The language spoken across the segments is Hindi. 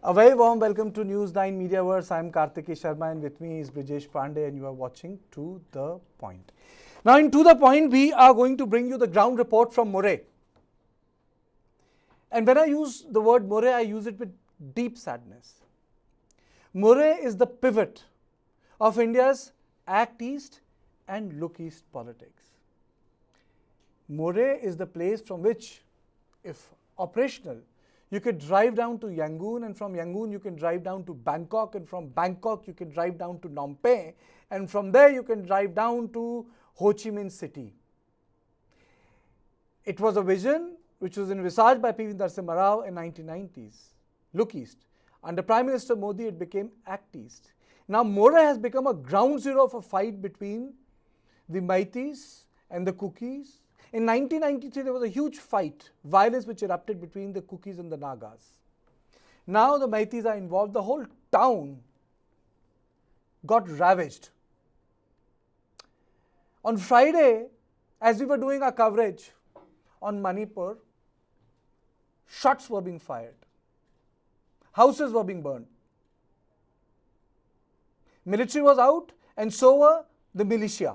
A very warm welcome to News 9 Mediaverse. I'm Kartiki Sharma and with me is Brijesh Pandey and you are watching To The Point. Now in To The Point, we are going to bring you the ground report from Moreh. And when I use the word Moreh, I use it with deep sadness. Moreh is the pivot of India's Act East and Look East politics. Moreh is the place from which, if operational, you could drive down to Yangon, and from Yangon you can drive down to Bangkok, and from Bangkok you can drive down to Phnom Penh, and from there you can drive down to Ho Chi Minh City. It was a vision which was envisaged by P.V. Narasimha Rao in 1990s. Look East. Under Prime Minister Modi, it became Act East. Now Moreh has become a ground zero of a fight between the Meiteis and the Kukis. In 1993, there was a huge fight, violence which erupted between the Kukis and the Nagas. Now the Meiteis are involved. The whole town got ravaged. On Friday, as we were doing our coverage on Manipur, shots were being fired. Houses were being burned. Military was out and so were the militia.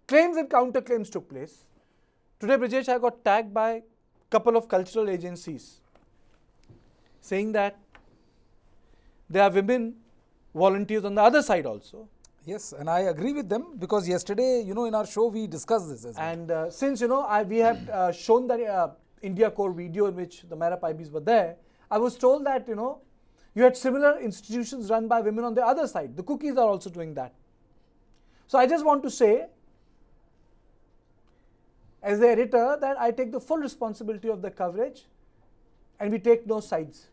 Claims and counterclaims took place. Today, Brijesh, I got tagged by a couple of cultural agencies saying that there are women volunteers on the other side also. Yes, and I agree with them because yesterday, in our show we discussed this as well. And since, we have shown the India Core video in which the Mera Paibis were there, I was told that, you had similar institutions run by women on the other side. The Kukis are also doing that. So I just want to say, as the editor, that I take the full responsibility of the coverage and we take no sides.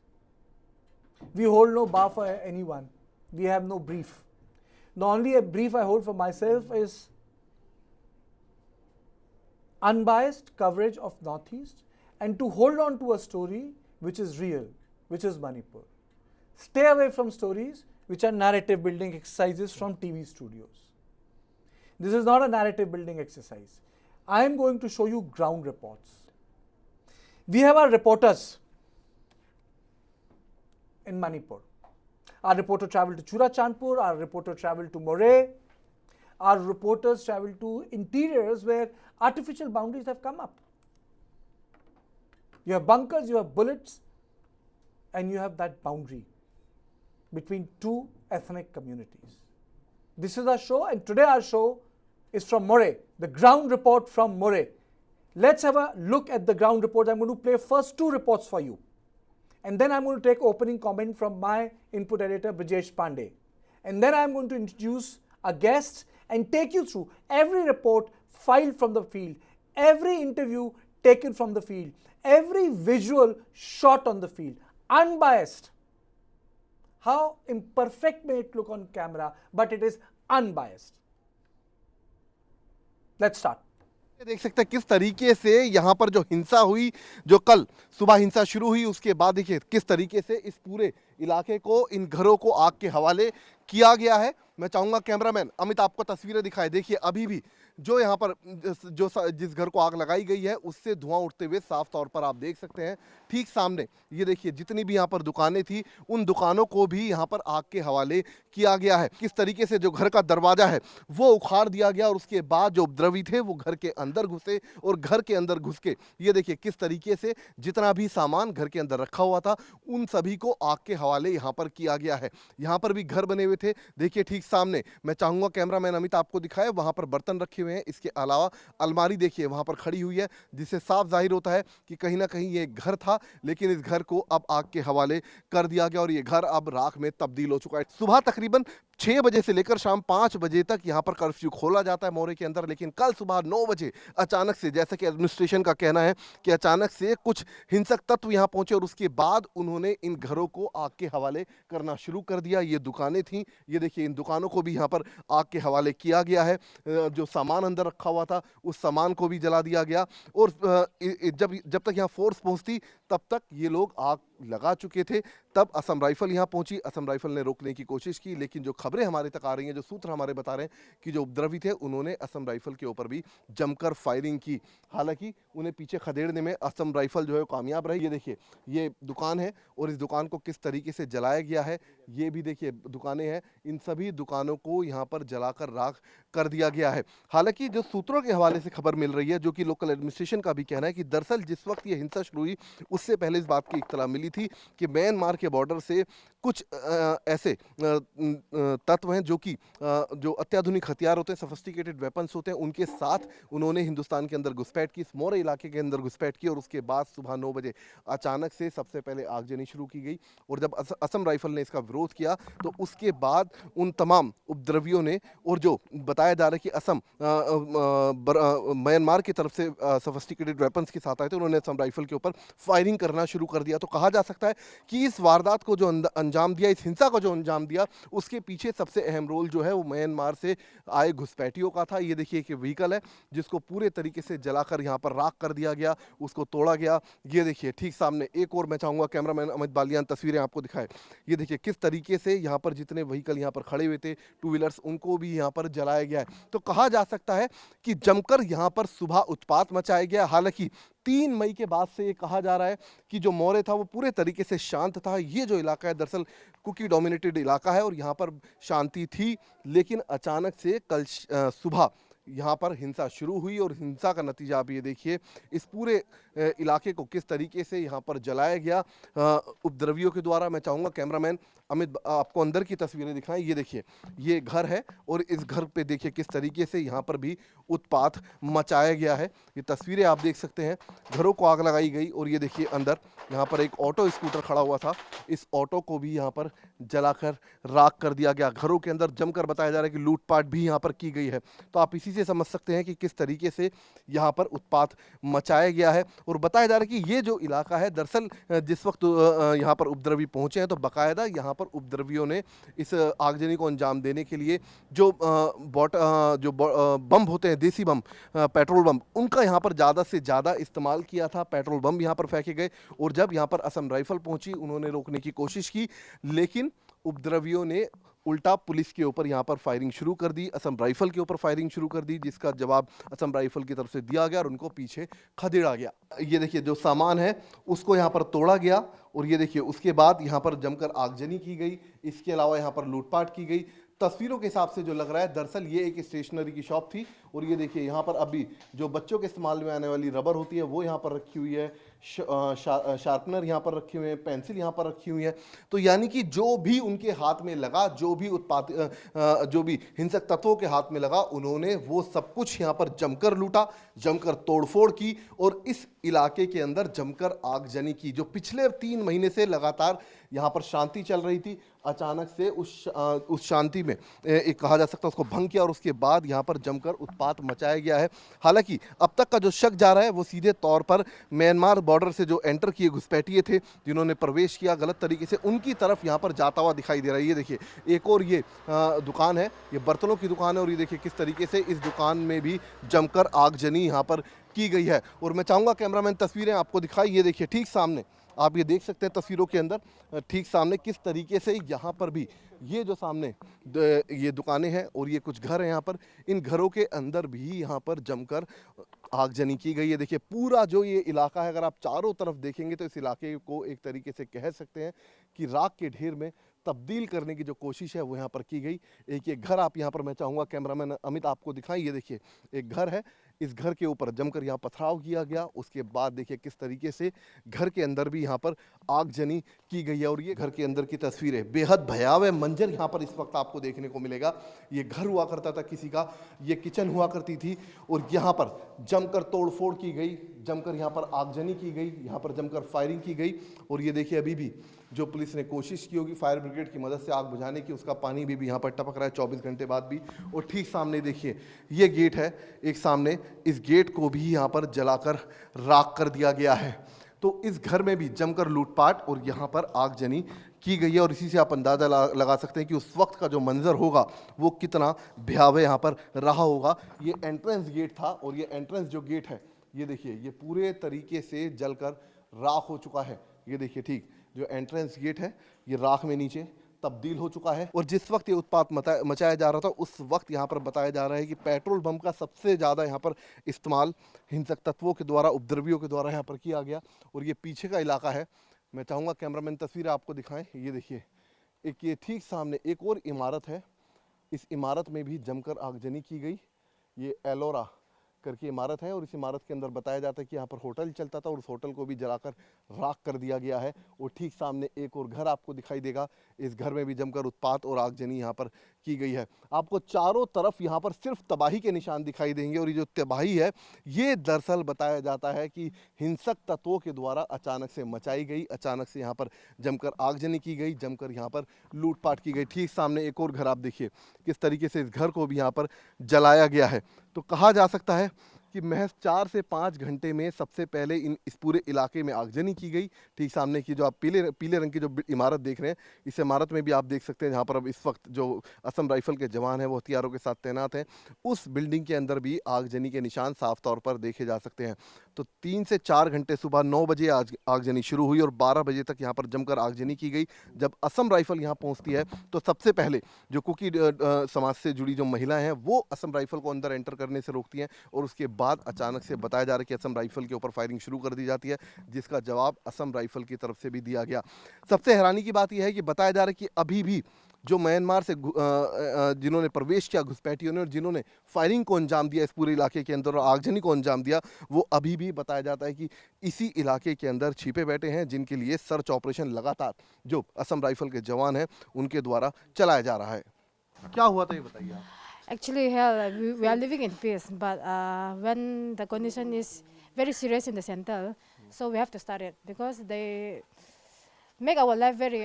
We hold no bar for anyone. We have no brief. The only a brief I hold for myself is unbiased coverage of Northeast and to hold on to a story which is real, which is Manipur. Stay away from stories which are narrative building exercises from TV studios. This is not a narrative building exercise. I am going to show you ground reports. We have our reporters in Manipur. Our reporter traveled to Churachandpur, our reporter traveled to Moreh, our reporters traveled to interiors where artificial boundaries have come up. You have bunkers, you have bullets, and you have that boundary between two ethnic communities. This is our show, and today our show is from Moreh, the ground report from Moreh. Let's have a look at the ground report. I'm going to play first two reports for you. And then I'm going to take opening comment from my input editor, Brijesh Pandey. And then I'm going to introduce our guests and take you through every report filed from the field, every interview taken from the field, every visual shot on the field, unbiased. How imperfect may it look on camera, but it is unbiased. Let's start. देख सकते हैं किस तरीके से यहाँ पर जो हिंसा हुई, जो कल सुबह हिंसा शुरू हुई, उसके बाद देखिए किस तरीके से इस पूरे इलाके को, इन घरों को आग के हवाले किया गया है। मैं चाहूँगा कैमरामैन अमित आपको तस्वीरें दिखाए। देखिए अभी भी जो यहाँ पर जिस घर को आग लगाई गई है उससे धुआं उठते हुए साफ तौर पर आप देख सकते हैं। ठीक सामने ये देखिए जितनी भी यहाँ पर दुकानें थी उन दुकानों को भी यहाँ पर आग के हवाले किया गया है। किस तरीके से जो घर का दरवाजा है वो उखाड़ दिया गया और उसके बाद जो उपद्रवी थे वो घर के अंदर घुसे और घर के अंदर घुस के ये देखिए किस तरीके से जितना भी सामान घर के अंदर रखा हुआ था उन सभी को आग के हवाले यहाँ पर किया गया है। यहाँ पर भी घर बने हुए थे। देखिए ठीक सामने मैं चाहूँगा कैमरामैन अमित आपको दिखाए, वहाँ पर बर्तन रखे हुए हैं। इसके अलावा अलमारी देखिए वहाँ पर खड़ी हुई है, जिससे साफ जाहिर होता है कि कहीं ना कहीं ये घर था, लेकिन इस घर को अब आग के हवाले कर दिया गया और ये घर अब राख में तब्दील हो चुका है। सुबह तकरीबन 6 बजे से लेकर शाम 5 बजे तक यहाँ पर कर्फ्यू खोला जाता है मोरे के अंदर, लेकिन कल सुबह 9 बजे अचानक से, जैसा कि एडमिनिस्ट्रेशन का कहना है कि अचानक से कुछ हिंसक तत्व यहाँ पहुंचे और उसके बाद उन्होंने इन घरों को आग के हवाले करना शुरू कर दिया। ये दुकानें थीं, ये देखिए इन दुकानों को भी यहाँ पर आग के हवाले किया गया है। जो सामान अंदर रखा हुआ था उस सामान को भी जला दिया गया और जब तक यहाँ फोर्स पहुँचती तब तक ये लोग आग लगा चुके थे। तब असम राइफल यहाँ पहुंची, असम राइफल ने रोकने की कोशिश की, लेकिन जो खबरें हमारे तक आ रही हैं, जो सूत्र हमारे बता रहे हैं कि जो उपद्रवी थे उन्होंने असम राइफल के ऊपर भी जमकर फायरिंग की। हालांकि उन्हें पीछे खदेड़ने में असम राइफल जो है वो कामयाब रही। ये देखिए, ये दुकान है और इस दुकान को किस तरीके से जलाया गया है। ये भी देखिए दुकानें हैं, इन सभी दुकानों को यहाँ पर जलाकर राख कर दिया गया है। हालांकि जो सूत्रों के हवाले से खबर मिल रही है, जो कि लोकल एडमिनिस्ट्रेशन का भी कहना है कि दरअसल जिस वक्त ये हिंसा शुरू हुई उससे पहले इस बात की इत्तला मिली थी कि म्यांमार के बॉर्डर से कुछ ऐसे तत्व हैं जो कि जो अत्याधुनिक हथियार होते हैं, सोफिस्टिकेटेड वेपन्स होते हैं, उनके साथ उन्होंने हिंदुस्तान के अंदर घुसपैठ की, इस मोरे इलाके के अंदर घुसपैठ की और उसके बाद सुबह 9 बजे अचानक से सबसे पहले आगजनी शुरू की गई। और जब असम राइफल ने इसका विरोध किया तो उसके बाद उन तमाम उपद्रवियों ने, और जो बताया जा रहा है कि असम म्यांमार की तरफ से सोफिस्टिकेटेड वेपन्स के साथ आए थे, उन्होंने असम राइफल के ऊपर फायरिंग करना शुरू कर दिया। तो कहा जा सकता है कि इस वारदात को जो अंजाम दिया, इस हिंसा को जो अंजाम दिया, उसके पीछे सबसे अहम रोल जो है वो म्यांमार से आए घुसपैठियों का था। ये देखिए कि व्हीकल है जिसको पूरे तरीके से जलाकर यहाँ पर राख कर दिया गया, उसको तोड़ा गया। ये देखिए ठीक सामने एक और मैं चाहूँगा कैमरामैन अमित बालियान तस्वीरें आपको दिखाए। ये देखिए किस तरीके से यहाँ पर जितने व्हीकल यहाँ पर खड़े हुए थे, टू व्हीलर्स, उनको भी यहाँ पर जलाया गया है। तो कहा जा सकता है कि जमकर यहाँ पर सुबह उत्पात मचाया गया। हालांकि 3 मई के बाद से ये कहा जा रहा है कि जो मोरे था वो पूरे तरीके से शांत था। ये जो इलाका है दरअसल कुकी डोमिनेटेड इलाका है और यहाँ पर शांति थी, लेकिन अचानक से कल सुबह यहाँ पर हिंसा शुरू हुई और हिंसा का नतीजा आप ये देखिए, इस पूरे इलाके को किस तरीके से यहाँ पर जलाया गया उपद्रवियों के द्वारा। मैं चाहूँगा कैमरामैन अमित आपको अंदर की तस्वीरें दिखाएं। ये देखिए, ये घर है और इस घर पे देखिए किस तरीके से यहाँ पर भी उत्पात मचाया गया है। ये तस्वीरें आप देख सकते हैं, घरों को आग लगाई गई और ये देखिए अंदर यहाँ पर एक ऑटो स्कूटर खड़ा हुआ था, इस ऑटो को भी यहाँ पर जलाकर राख कर दिया गया। घरों के अंदर जमकर बताया जा रहा है कि लूटपाट भी यहाँ पर की गई है। तो आप इसी से समझ सकते हैं कि किस तरीके से यहाँ पर उत्पात मचाया गया है। और बताया जा रहा है कि ये जो इलाका है दरअसल जिस वक्त यहाँ पर उपद्रवी पहुंचे हैं तो बाकायदा यहाँ पर उपद्रवियों ने इस आगजनी को अंजाम देने के लिए जो बम होते हैं, देसी बम, पेट्रोल बम, उनका यहाँ पर ज़्यादा से ज़्यादा इस्तेमाल किया था। पेट्रोल बम यहाँ पर फेंके गए और जब यहाँ पर असम राइफल पहुंची उन्होंने रोकने की कोशिश की, लेकिन उपद्रवियों ने उल्टा पुलिस के ऊपर यहाँ पर फायरिंग शुरू कर दी, असम राइफल के ऊपर फायरिंग शुरू कर दी, जिसका जवाब असम राइफल की तरफ से दिया गया और उनको पीछे खदेड़ा गया। ये देखिए जो सामान है उसको यहाँ पर तोड़ा गया और ये देखिए उसके बाद यहाँ पर जमकर आगजनी की गई। इसके अलावा यहाँ पर लूटपाट की गई। तस्वीरों के हिसाब से जो लग रहा है दरअसल ये एक स्टेशनरी की शॉप थी और ये देखिए यहाँ पर अभी जो बच्चों के इस्तेमाल में आने वाली रबर होती है वो यहाँ पर रखी हुई है, शार्पनर यहाँ पर रखे हुए हैं, पेंसिल यहाँ पर रखी हुई है। तो यानी कि जो भी उनके हाथ में लगा, जो भी हिंसक तत्वों के हाथ में लगा, उन्होंने वो सब कुछ यहाँ पर जमकर लूटा, जमकर तोड़फोड़ की और इस इलाके के अंदर जमकर आगजनी की। जो पिछले 3 महीने से लगातार यहाँ पर शांति चल रही थी, अचानक से उस शांति में एक कहा जा सकता है उसको भंग किया और उसके बाद यहाँ पर जमकर उत्पात मचाया गया है। हालांकि अब तक का जो शक जा रहा है वो सीधे तौर पर म्यांमार बॉर्डर से जो एंटर किए घुसपैठिए थे, जिन्होंने प्रवेश किया गलत तरीके से, उनकी तरफ यहाँ पर जाता हुआ दिखाई दे रहा है। ये देखिए एक और ये दुकान है, ये बर्तनों की दुकान है और ये देखिए किस तरीके से इस दुकान में भी जमकर आगजनी यहाँ पर की गई है। और मैं चाहूँगा कैमरामैन तस्वीरें आपको दिखाई। ये देखिए ठीक सामने आप ये देख सकते हैं तस्वीरों के अंदर ठीक सामने किस तरीके से यहाँ पर भी ये जो सामने ये दुकानें हैं और ये कुछ घर हैं यहाँ पर, इन घरों के अंदर भी यहाँ पर जमकर आगजनी की गई है। देखिए पूरा जो ये इलाका है, अगर आप चारों तरफ देखेंगे तो इस इलाके को एक तरीके से कह सकते हैं कि राख के ढेर में तब्दील करने की जो कोशिश है वो यहाँ पर की गई। एक ये घर आप यहाँ पर मैं चाहूँगा कैमरामैन अमित आपको दिखाएं। ये देखिए एक घर है, इस घर के ऊपर जमकर यहाँ पथराव किया गया। उसके बाद देखिए किस तरीके से घर के अंदर भी यहाँ पर आगजनी की गई है और ये घर के अंदर की तस्वीरें, बेहद भयावह मंजर यहाँ पर इस वक्त आपको देखने को मिलेगा। ये घर हुआ करता था किसी का, ये किचन हुआ करती थी और यहाँ पर जमकर तोड़फोड़ की गई, जमकर यहाँ पर आगजनी की गई, यहाँ पर जमकर फायरिंग की गई। और ये देखिए अभी भी जो पुलिस ने कोशिश की होगी फायर ब्रिगेड की मदद से आग बुझाने की, उसका पानी भी यहाँ पर टपक रहा है 24 घंटे बाद भी। और ठीक सामने देखिए ये गेट है एक सामने, इस गेट को भी यहाँ पर जलाकर राख कर दिया गया है। तो इस घर में भी जमकर लूटपाट और यहाँ पर आगजनी की गई है और इसी से आप अंदाज़ा लगा सकते हैं कि उस वक्त का जो मंजर होगा वो कितना भयावह यहाँ पर रहा होगा। ये एंट्रेंस गेट था और ये एंट्रेंस जो गेट है ये देखिए ये पूरे तरीके से जलकर राख हो चुका है। ये देखिए, ठीक जो एंट्रेंस गेट है ये राख में नीचे तब्दील हो चुका है। और जिस वक्त ये उत्पात मचाया जा रहा था उस वक्त यहाँ पर बताया जा रहा है कि पेट्रोल बम का सबसे ज़्यादा यहाँ पर इस्तेमाल हिंसक तत्वों के द्वारा, उपद्रवियों के द्वारा यहाँ पर किया गया। और ये पीछे का इलाका है, मैं चाहूँगा कैमरामैन तस्वीर आपको दिखाएं। ये देखिए, एक ये ठीक सामने एक और इमारत है, इस इमारत में भी जमकर आगजनी की गई। ये एलोरा करके इमारत है और इस इमारत के अंदर बताया जाता है कि यहाँ पर होटल चलता था और उस होटल को भी जलाकर राख कर दिया गया है। और ठीक सामने एक और घर आपको दिखाई देगा, इस घर में भी जमकर उत्पात और आगजनी यहाँ पर की गई है। आपको चारों तरफ यहाँ पर सिर्फ तबाही के निशान दिखाई देंगे और ये जो तबाही है ये दरअसल बताया जाता है कि हिंसक तत्वों के द्वारा अचानक से मचाई गई, अचानक से यहाँ पर जमकर आगजनी की गई, जमकर यहाँ पर लूटपाट की गई। ठीक सामने एक और घर आप देखिए किस तरीके से इस घर को भी यहाँ पर जलाया गया है। तो कहा जा सकता है कि महज 4 से 5 घंटे में सबसे पहले इस पूरे इलाके में आगजनी की गई। ठीक सामने की जो आप पीले रंग की जो इमारत देख रहे हैं, इस इमारत में भी आप देख सकते हैं जहाँ पर अब इस वक्त जो असम राइफल के जवान हैं वो हथियारों के साथ तैनात हैं, उस बिल्डिंग के अंदर भी आगजनी के निशान साफ तौर पर देखे जा सकते हैं। तो 3 से 4 घंटे सुबह 9 बजे आगजनी शुरू हुई और 12 बजे तक यहाँ पर जमकर आगजनी की गई। जब असम राइफल यहाँ पहुँचती है तो सबसे पहले जो कुकी समाज से जुड़ी जो महिलाएं हैं वो असम राइफल को अंदर एंटर करने से रोकती हैं और उसके बाद अचानक से बताया जा रहा है कि असम राइफल के ऊपर फायरिंग शुरू कर दी जाती है, जिसका जवाब असम राइफल की तरफ से भी दिया गया। सबसे हैरानी की बात यह है कि बताया जा रहा है कि अभी भी जो म्यांमार से जिन्होंने प्रवेश किया घुसपैठियों ने और जिन्होंने फायरिंग को अंजाम दिया इस पूरे इलाके के अंदर और आगजनी को अंजाम दिया, वो अभी भी बताया जाता है कि इसी इलाके के अंदर छिपे बैठे हैं, जिनके लिए सर्च ऑपरेशन लगातार जो असम राइफल के जवान हैं उनके द्वारा चलाया जा रहा है। क्या हुआ था ये बताइए आप। Actually, here we are living in peace, but when the condition is very serious in the center, so we have to start it because they make our life very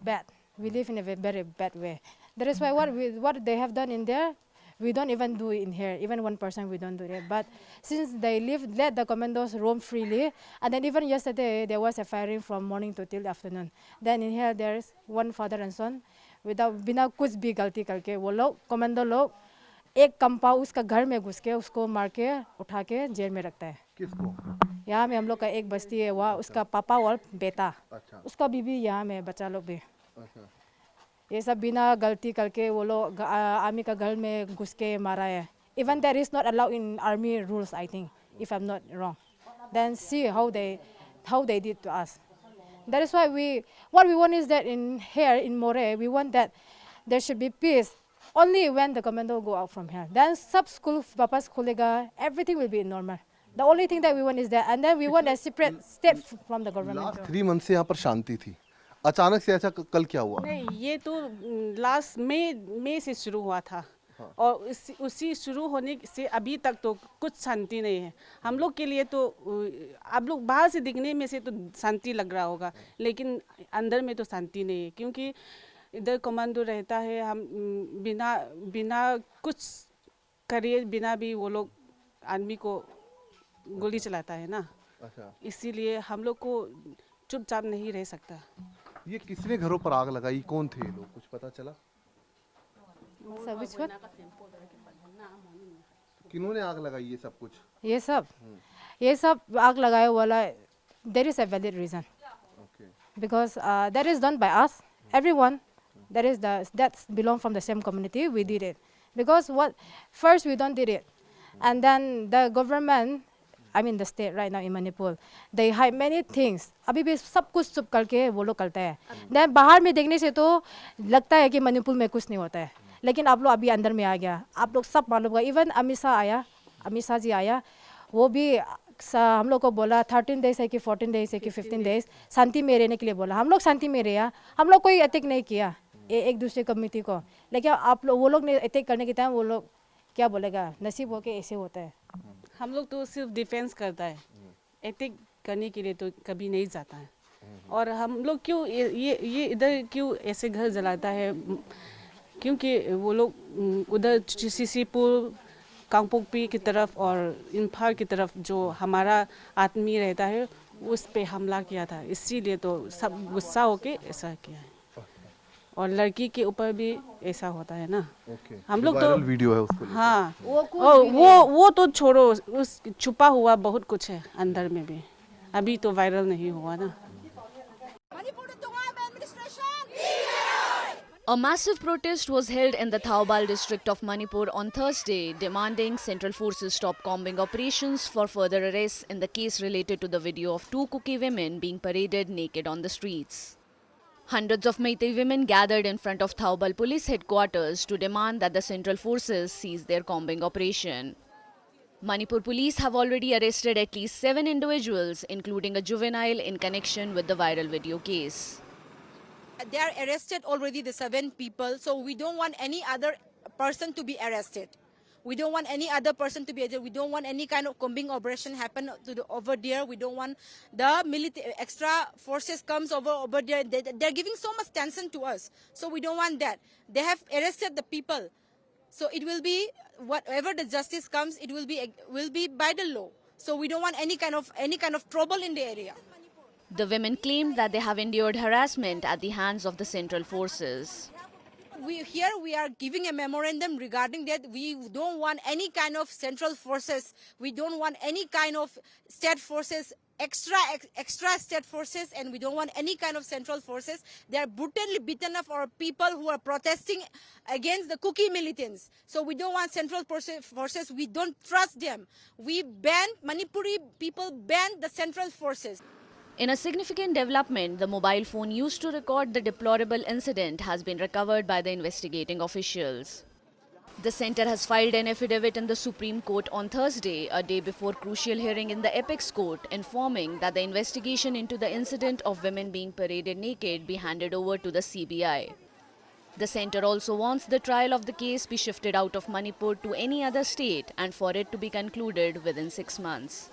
bad. We live in a very bad way. That is why what they have done in there, we don't even do in here. Even 1% we don't do it. But since they let the commandos roam freely, and then even yesterday there was a firing from morning to till afternoon. Then in here there is one father and son. बिना कुछ भी गलती करके वो लोग कमांडो लोग एक कंपाउंड उसका घर में घुस के उसको मार के उठा के जेल में रखता है। किसको? यहाँ में हम लोग का एक बस्ती है, वहाँ उसका पापा और बेटा, अच्छा। उसका बीबी यहाँ में बच्चा लोग भी। अच्छा। ये सब बिना गलती करके वो लोग आर्मी का घर में घुस के मारा है। Even that is not allowed in army rules, I think, if I'm not wrong. Then see how they did to us. That is why what we want is that here in More, we want that there should be peace only when the commando go out from here. Then sub school, papa's kolega, everything will be normal. The only thing that we want is that, and then we want a separate state from the government. Last 3 months से यहाँ पर शांति थी, अचानक से ऐसा कल क्या हुआ? नहीं, ये तो लास्ट मई से शुरू हुआ था। हाँ। और उसी शुरू होने से अभी तक तो कुछ शांति नहीं है। हम लोग के लिए तो आप लोग बाहर से दिखने में से तो शांति लग रहा होगा, लेकिन अंदर में तो शांति नहीं है, क्योंकि इधर कमांडो रहता है। हम बिना कुछ करे बिना भी वो लोग आदमी को गोली चलाता है ना। अच्छा। इसीलिए हम लोग को चुपचाप नहीं रह सकता। ये किसने घरों पर आग लगाई, कौन थे ये लोग, कुछ पता चला? किन्होंने आग लगाई ये सब कुछ? ये सब आग लगाए वाला, there is a valid reason. Okay. Because that is done by us, everyone. That's belong from the same community. We did it because first we don't did it, and then the government, I mean the state right now in Manipur, they hide many things. अभी भी सब कुछ चुप करके वो लोग करते हैं। then बाहर में देखने से तो लगता है कि मणिपुर में कुछ नहीं होता है, लेकिन आप लोग अभी अंदर में आ गया, आप लोग सब मालूम होगा। इवन अमित शाह जी आया, वो भी हम लोग को बोला 13 डेज है कि 14 डेज है कि 15 डेज शांति में रहने के लिए बोला। हम लोग शांति में रहे, हम लोग कोई अटैक नहीं किया एक दूसरे कम्युनिटी को, लेकिन आप लोग वो लोग ने अटैक करने के टाइम वो लोग क्या बोलेगा, नसीब हो के ऐसे होता है। हम लोग तो सिर्फ डिफेंस करता है, अटैक करने के लिए तो कभी नहीं जाता है। और हम लोग क्यों ये इधर क्यों ऐसे घर जलाता है, क्योंकि वो लोग उधर सीसीपुर, कांगपोकपी की तरफ और इम्फाल की तरफ जो हमारा आदमी रहता है उस पे हमला किया था, इसीलिए तो सब गुस्सा होके ऐसा किया है। और लड़की के ऊपर भी ऐसा होता है ना। हम लोग तो वीडियो है उसको। हाँ, वो तो छोड़ो, उस छुपा हुआ बहुत कुछ है अंदर में भी। अभी तो वायरल नहीं हुआ ना। A massive protest was held in the Thaubal district of Manipur on Thursday, demanding central forces stop combing operations for further arrests in the case related to the video of two Kuki women being paraded naked on the streets. Hundreds of Meitei women gathered in front of Thaubal police headquarters to demand that the central forces cease their combing operation. Manipur police have already arrested at least 7 individuals, including a juvenile, in connection with the viral video case. They are arrested already, the 7 people, so we don't want any other person to be arrested. We don't want any other person to be arrested. We don't want any kind of combing operation happen over there. We don't want the extra forces comes over there. They're giving so much tension to us, so we don't want that. They have arrested the people, so it will be whatever the justice comes. It will be by the law. So we don't want any kind of trouble in the area. The women claimed that they have endured harassment at the hands of the central forces. We are giving a memorandum regarding that. We don't want any kind of central forces. We don't want any kind of state forces, extra state forces, and we don't want any kind of central forces. They are brutally beaten up our people who are protesting against the Kuki militants. So we don't want central forces. We don't trust them. Manipuri people banned the central forces. In a significant development, the mobile phone used to record the deplorable incident has been recovered by the investigating officials. The centre has filed an affidavit in the Supreme Court on Thursday, a day before crucial hearing in the Apex Court, informing that the investigation into the incident of women being paraded naked be handed over to the CBI. The centre also wants the trial of the case be shifted out of Manipur to any other state and for it to be concluded within 6 months.